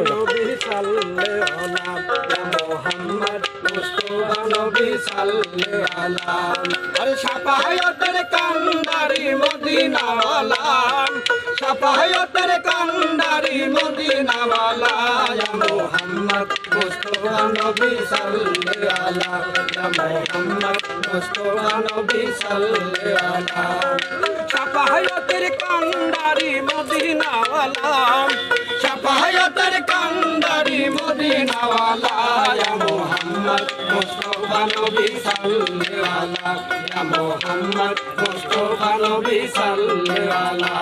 নবী সাল্লাল্লাহু আলা মুহাম্মদ মুস্তাফা নবী সাল্লাল্লাহু আলা আরে শাফায়াতের কান্ডারি মদিনাওয়ালা শাফায়াতের কান্ডারি মদিনাওয়ালা ইয়া মুহাম্মদ মুস্তাফা নবী সাল্লাল্লাহু আলা ইয়া মুহাম্মদ মুস্তাফা নবী সাল্লাল্লাহু আলা শাফায়াতের কান্ডারি মদিনাওয়ালা শাফায়াতের কান্ডারি মদিনাওয়ালা ইয়া মুহাম্মদ মুস্তাফা নবী সাল্লাল্লাহু আলা ইয়া মুহাম্মদ মুস্তাফা নবী সাল্লাল্লাহু আলা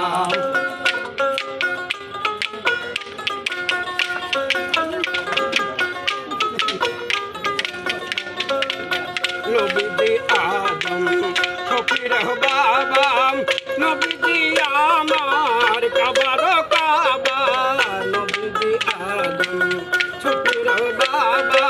নবীজি আদম ফকির বাবা নবীজি আমার কাবার কাবা নবীজি আদম ফকির বাবা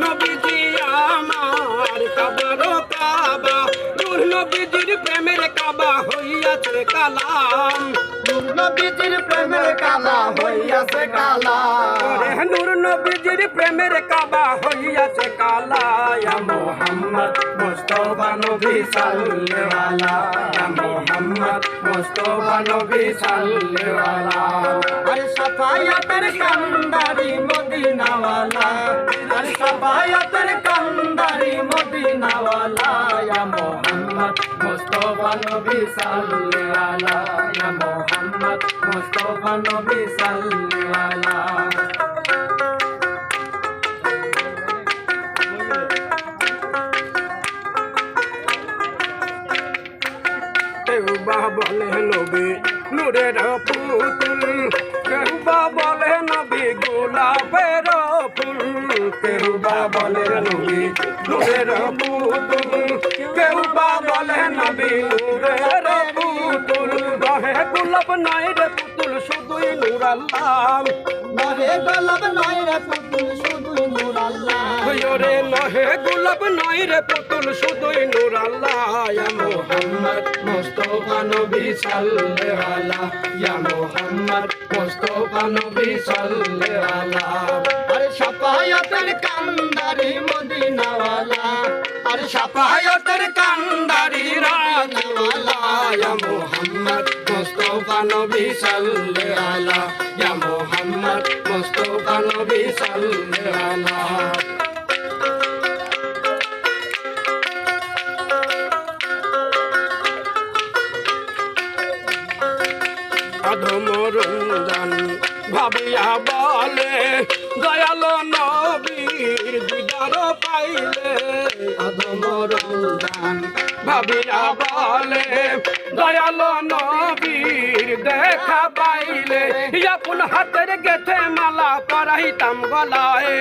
নবীজি আমার কাবার কাবা নূর নবীজির প্রেমের কাবা হইয়াছে কালাম নূর নবীজির প্রেমের কাবা হইয়াছে কালাম নূর নবীজির প্রেমের কাবা হইয়াছে কালা ইয়া মুহাম্মদ মুস্তাফা নবী সাল্লাল্লাহু আলা ইয়া মুহাম্মদ মুস্তাফা নবী সাল্লাল্লাহু আলা আরে শাফায়াতের কান্ডারি মদিনাওয়ালা আরে শাফায়াতের কান্ডারি মদিনাওয়ালা ইয়া মুহাম্মদ মুস্তাফা নবী সাল্লাল্লাহু আলা ইয়া মুহাম্মদ মুস্তাফা নবী সাল্লাল্লাহু আলা বলে নবী নূরের পুতুল কেউ বা বলে নবী গোলাপের ফুল কেউ বা বলে নবী নূরের পুতুল কেউ বা বলে নবী নূরের পুতুল রহে গোলাপ নাই রে পুতুল শুধুই নূর আল্লাহ রহে গোলাপ নাই রে পুতুল শুধুই নূর আল্লাহ রে নহে গোলাপ নাই রে পুতুল শুধুই নূর আল্লাহ ইয়া মুহাম্মদ মুস্তাফা নবী সাল্লাল্লাহু আলা ইয়া মুহাম্মদ মুস্তাফা নবী সাল্লাল্লাহু আলা আরে শাফায়াতের কান্ডারি মদিনাওয়ালা আরে শাফায়াতের কান্ডারি রাজওয়ালা ইয়া মুহাম্মদ মুস্তাফা নবী সাল্লাল্লাহু আলা ইয়া মুহাম্মদ মুস্তাফা নবী সাল্লাল্লাহু আলা আধম রঞ্জন ভাবিয়া বলে দয়াল নবীর দিদার পাইলে আধম রঞ্জন ভাবিয়া বলে দয়াল নবীর দেখা পাইলে আপন হাতের গেথে মালা পরাইতাম গলায়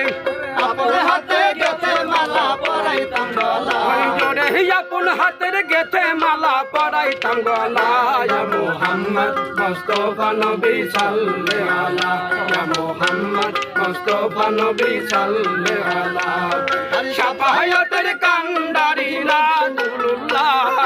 আপন হাতে গেথে মালা পরাইতাম গলায় জোরে আপন হাতের গেথে মালা পরাইতাম গলায় মুহাম্মদ মুস্তাফা নবী সাল্লাল্লাহু আলা ইয়া মুহাম্মদ মুস্তাফা নবী সাল্লাল্লাহু আলা শাফায়াতের কান্ডারি রাসূলুল্লাহ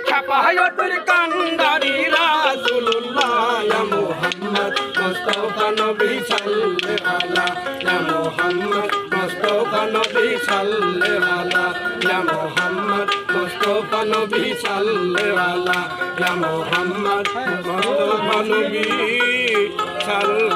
শাফায়াতের কান্ডারি রাসূলুল্লাহ ইয়া মুহাম্মদ মুস্তাফা নবী সাল্লাল্লাহু আলা ইয়া মুহাম্মদ মুস্তাফা নবী সাল্লাল্লাহু আলা ইয়া মুহাম্মদ মুস্তাফা নবী সাল্লাল্লাহু আলা ইয়া মুহাম্মদ মুস্তাফা নবী সাল্লাল্লাহু